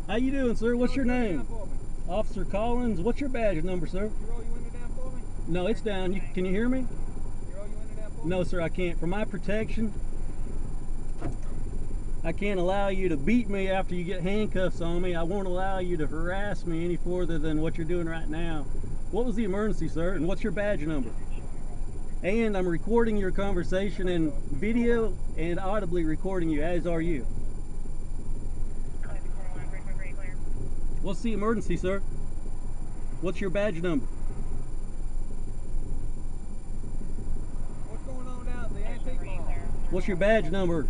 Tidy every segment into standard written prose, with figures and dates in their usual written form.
How you doing, sir? What's your name? Officer Collins. What's your badge number, sir? You roll your window down for me? No, it's down. Can you hear me? You roll your window down for me? No, sir, I can't. For my protection, I can't allow you to beat me after you get handcuffs on me. I won't allow you to harass me any further than what you're doing right now. What was the emergency, sir? And what's your badge number? And I'm recording your conversation in video and audibly recording you, as are you. What's the emergency, sir? What's your badge number? What's going on down at the antique mall? What's your badge number?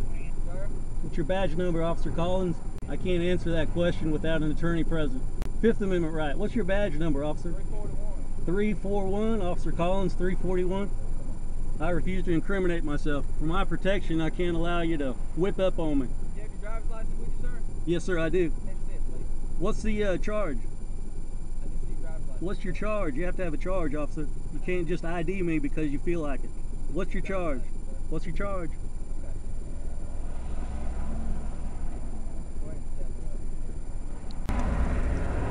Sir? What's your badge number, Officer Collins? I can't answer that question without an attorney present. Fifth Amendment right. What's your badge number, officer? 341. 341, Officer Collins, 341. I refuse to incriminate myself. For my protection, I can't allow you to whip up on me. You have your driver's license with you, sir? Yes, sir, I do. Let me see it, please. What's the charge? Let me see your driver's license. What's your charge? You have to have a charge, officer. You can't just ID me because you feel like it. What's your charge? What's your charge? Okay. Go ahead and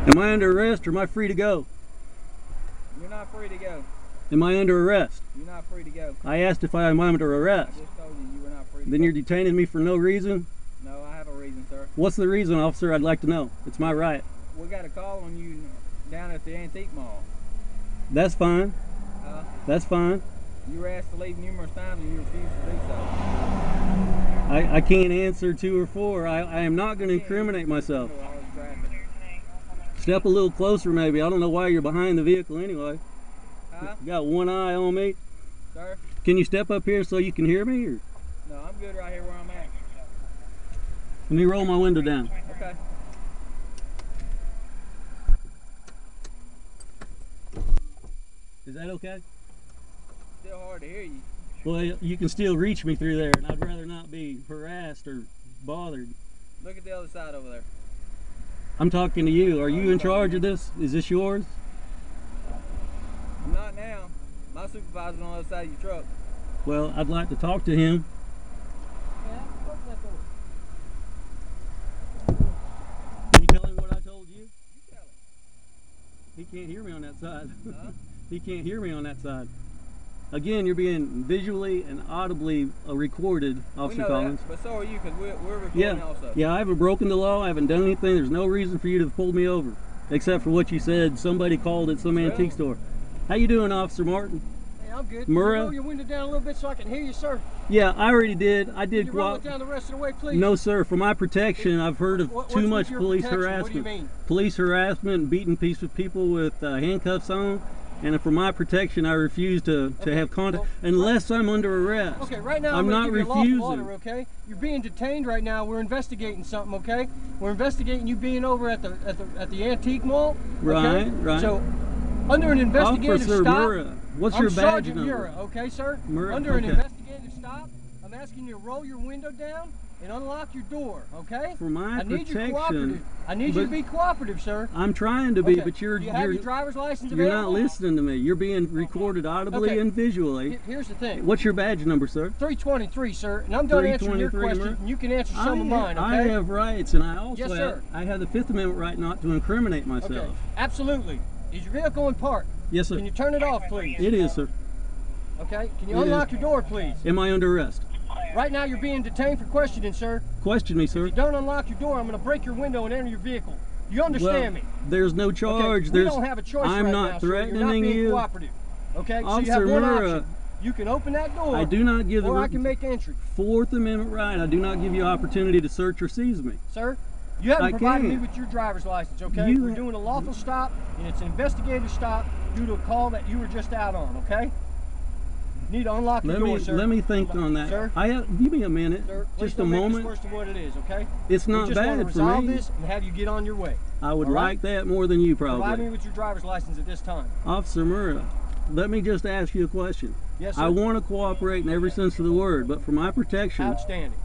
step Am I under arrest or am I free to go? up. You're not free to go. Am I under arrest? You're not free to go. I asked if I am under I arrest. just told you were not free to Then go. you're detaining me for no reason? No, I have a reason, sir. What's the reason, officer? I'd like to know. It's my right. We got a call on you down at the antique mall. That's fine. That's fine. You were asked to leave numerous times and you refused to do so. I can't answer 2 or 4. I am not going to incriminate myself. All this traffic. Step a little closer maybe. I don't know why you're behind the vehicle anyway. Huh? You got one eye on me. Sir? Can you step up here so you can hear me? Or? No, I'm good right here where I'm at. Let me roll my window down. Okay. Is that okay? Still hard to hear you. Well, you can still reach me through there, and I'd rather not be harassed or bothered. Look at the other side over there. I'm talking to you. Are you in charge of this? Is this yours? Not now. My supervisor's on the other side of your truck. Well, I'd like to talk to him. Yeah, open that door. Can you tell him what I told you? You tell him. He can't hear me on that side. Huh? He can't hear me on that side. Again, you're being visually and audibly recorded, Officer Collins. That, but so are you, because we're recording also. Yeah, I haven't broken the law. I haven't done anything. There's no reason for you to have pulled me over, except for what you said. Somebody called at some antique store. How you doing, Officer Martin? Hey, I'm good. Murrah? Can you roll your window down a little bit so I can hear you, sir? Yeah, I already did. I Can did. you roll it down the rest of the way, please? No, sir. For my protection, I've heard of What's too with much your police protection? harassment. What do you mean? Police harassment, beating people with handcuffs on. And for my protection, I refuse to have contact unless I'm under arrest. Okay, right now I'm not give you a refusing. lawful order, okay? You're being detained right now. We're investigating something, okay? We're investigating you being over at the antique mall. Okay? Right. So, under an investigative Officer stop. Murrah, what's your badge Sergeant number? Murrah, okay, sir? Murrah, Under an okay. investigative stop, I'm asking you to roll your window down and unlock your door, okay? For my I need you protection, cooperative. I need you to be cooperative, sir. I'm trying to be, Okay. but you're Do you have your driver's license you're not available? listening to me. You're being recorded audibly Okay. and visually. Here's the thing. What's your badge number, sir? 323, sir. And I'm done answering your 323, question. And you can answer some of I mine, okay? I have rights, and I also Yes, sir. I have the Fifth Amendment right not to incriminate myself. Okay. Absolutely. Is your vehicle in park? Yes, sir. Can you turn it off, please? It is, sir. Okay. Can you It unlock is. your door, please? Am I under arrest? Right now, you're being detained for questioning, sir. Question me, sir. If you don't unlock your door, I'm going to break your window and enter your vehicle. You understand me? There's no charge. Okay. We don't have a choice I'm right not now, sir. You're not threatening being you. cooperative. Okay. So Officer you have one Murrah, option. You can open that door. I do not give or I the can make entry, Fourth Amendment right. I do not give you opportunity to search or seize me. sir. You haven't I provided me can't. with your driver's license, okay? We're doing a lawful stop, and it's an investigative stop due to a call that you were just out on, okay? You need to unlock your door, sir. Let me think on that. Sir? Give me a minute, Sir, please just a don't make this moment. worse than what it is, okay? It's not we just want to bad for resolve me. this and have you get on your way. I would All right? like that more than you Provide me probably. with your driver's license at this time. Officer Murrah, let me just ask you a question. Yes, sir. I want to cooperate in every sense of the word, but for my protection, Outstanding.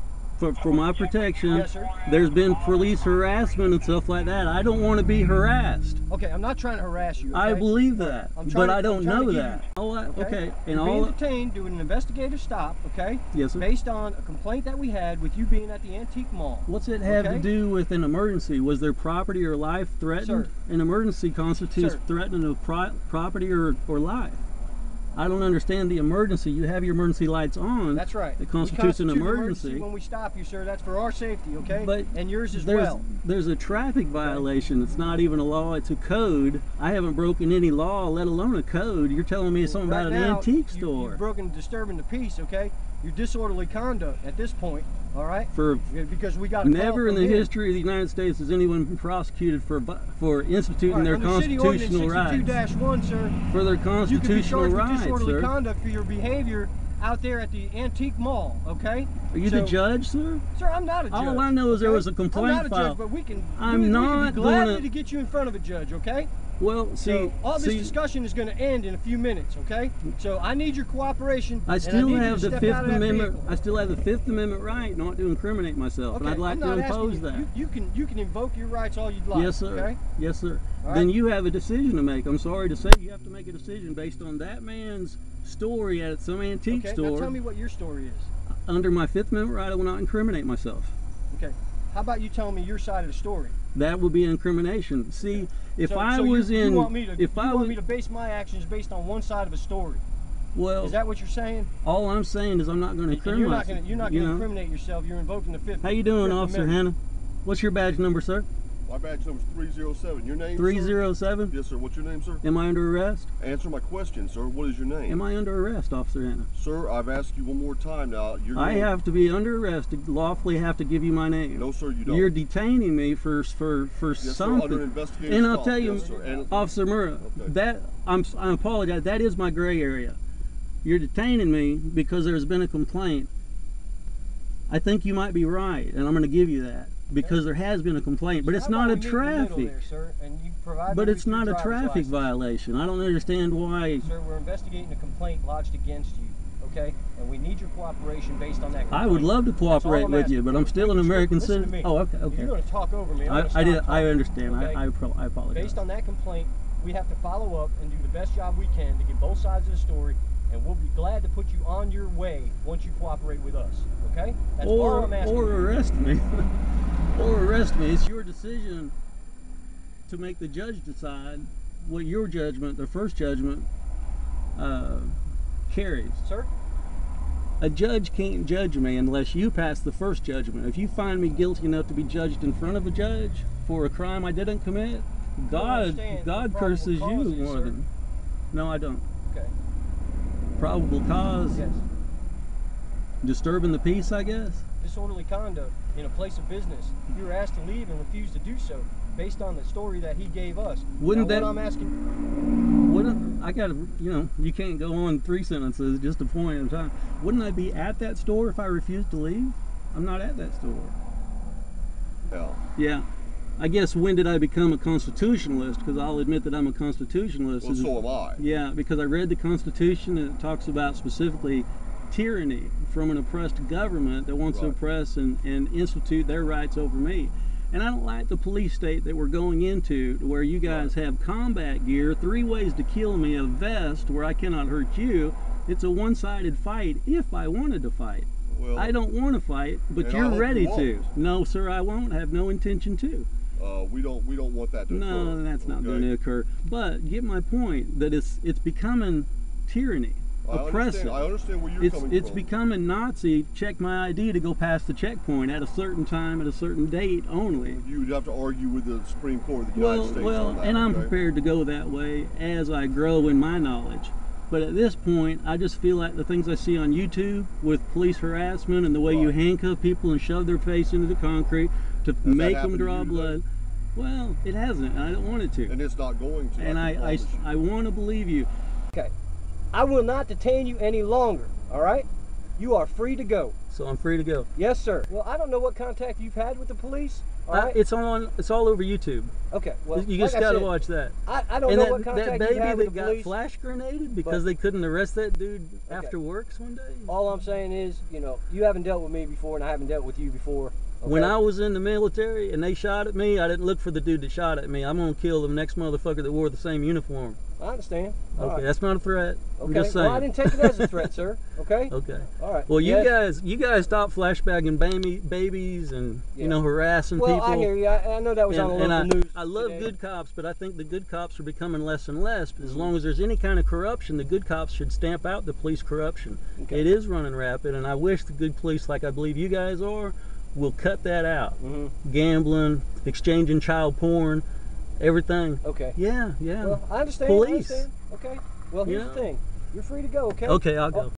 for my protection. Yes, sir. There's been police harassment and stuff like that. I don't want to be harassed. Okay, I'm not trying to harass you. Okay? I believe that, but I don't know that. Okay, and You're all being detained, doing an investigative stop, okay? Yes, sir. Based on a complaint that we had with you being at the antique mall. What's it have to do with an emergency? Was there property or life threatened? Sir. An emergency constitutes Sir. threatening of property or life. I don't understand the emergency. You have your emergency lights on. That's right. It constitutes an emergency emergency. when we stop you, sir. That's for our safety, okay? But and yours as well. There's a traffic violation. It's not even a law. It's a code. I haven't broken any law, let alone a code. You're telling me something about an antique store. You've broken, disturbing the peace, okay? You're disorderly conduct at this point, all right? Because we got never in the history of the United States has anyone been prosecuted for instituting their constitutional rights. 62-1, sir. For their constitutional rights, with disorderly sir. conduct for your behavior out there at the antique mall, okay? Are you the judge, sir? Sir, I'm not a judge. All I know is there was a complaint I'm not a judge, but we can. I'm not be glad to get you in front of a judge, okay? Well, see, all this discussion is going to end in a few minutes, okay? So I need your cooperation. I still have the Fifth Amendment. I still have the Fifth Amendment right not to incriminate myself, and I'd like to impose that. You can invoke your rights all you'd like. Yes, sir. Okay? Yes, sir. Right. Then you have a decision to make. I'm sorry to say, you have to make a decision based on that man's story at some antique store. Now tell me what your story is. Under my Fifth Amendment right, I will not incriminate myself. Okay. How about you telling me your side of the story? That would be incrimination. See, if you want me to base my actions based on one side of a story. Well, is that what you're saying? All I'm saying is I'm not going to incriminate myself. You're not going to incriminate yourself. You're invoking the Fifth. How you doing, Officer Hannah? What's your badge number, sir? My badge number is 307. Your name, 307? Yes, sir. What's your name, sir? Am I under arrest? Answer my question, sir. What is your name? Am I under arrest, Officer Hannah? Sir, I've asked you one more time now. I have to be under arrest to lawfully have to give you my name. No, sir, you don't. You're detaining me for yes, something. Sir, under investigation. And I'll tell you, yes, Officer Murrah, that I apologize. That is my gray area. You're detaining me because there's been a complaint. I think you might be right, and I'm going to give you that. Because there has been a complaint, but it's not a traffic. But it's not a traffic violation. I don't understand why. Sir, we're investigating a complaint lodged against you, okay? And we need your cooperation based on that complaint. I would love to cooperate with you, but I'm still an American citizen. Oh, okay, okay. You're going to talk over me. I understand. Okay? I apologize. Based on that complaint, we have to follow up and do the best job we can to get both sides of the story, and we'll be glad to put you on your way once you cooperate with us, okay? That's all I'm asking. Or arrest me. Or arrest me. It's your decision to make the judge decide what your judgment, the first judgment, carries. Sir? A judge can't judge me unless you pass the first judgment. If you find me guilty enough to be judged in front of a judge for a crime I didn't commit, God curses you more than... No, I don't. Okay. Probable cause? Yes. Disturbing the peace, I guess? Disorderly conduct in a place of business. You were asked to leave and refused to do so based on the story that he gave us. Wouldn't now, that... what I'm asking... Wouldn't... I gotta... You know, you can't go on 3 sentences, just a point in time. Wouldn't I be at that store if I refused to leave? I'm not at that store. Yeah. Yeah. I guess when did I become a constitutionalist? Because I'll admit that I'm a constitutionalist. Well, so am I. Yeah, because I read the Constitution and it talks about specifically tyranny from an oppressed government that wants to oppress and institute their rights over me. And I don't like the police state that we're going into, where you guys have combat gear, 3 ways to kill me, a vest where I cannot hurt you. It's a one-sided fight if I wanted to fight. Well, I don't want to fight, but you're ready to. No, sir, I won't. I have no intention to. We don't want that to occur. No, that's not going to occur. But get my point that it's becoming tyranny. Oppressive. I understand where you're coming from. It's becoming Nazi. Check my ID to go past the checkpoint at a certain time at a certain date only. You'd have to argue with the Supreme Court of the United States on that, and I'm prepared to go that way as I grow in my knowledge. But at this point, I just feel like the things I see on YouTube with police harassment and the way you handcuff people and shove their face into the concrete to make them draw blood. Well, it hasn't, and I don't want it to. And it's not going to. And I want to believe you. Okay. I will not detain you any longer, all right? You are free to go. So I'm free to go? Yes, sir. Well, I don't know what contact you've had with the police, All right? It's all over YouTube. Okay, well, You just like I gotta said, watch that. I don't And know that, what contact that you baby have with that the got police. flash grenaded because they couldn't arrest that dude after works one day. All I'm saying is, you know, you haven't dealt with me before, and I haven't dealt with you before. Okay? When I was in the military and they shot at me, I didn't look for the dude that shot at me. I'm gonna kill the next motherfucker that wore the same uniform. I understand. All Okay, right. that's not a threat. I'm Okay. just saying. Well, I didn't take it as a threat, sir. Okay. Okay. All right. Well, Yes. you guys stop flashbagging babies and Yeah. you know harassing Well, people. I hear you. I know that was on the local news. I love today. good cops, but I think the good cops are becoming less and less. But as long as there's any kind of corruption, the good cops should stamp out the police corruption. Okay. It is running rapid, and I wish the good police, like I believe you guys are, will cut that out. Gambling, exchanging child porn, everything. Okay. Yeah. Well, I understand. Police. I understand. Okay. Well, here's Yeah. the thing. You're free to go. Okay. Okay, I'll go.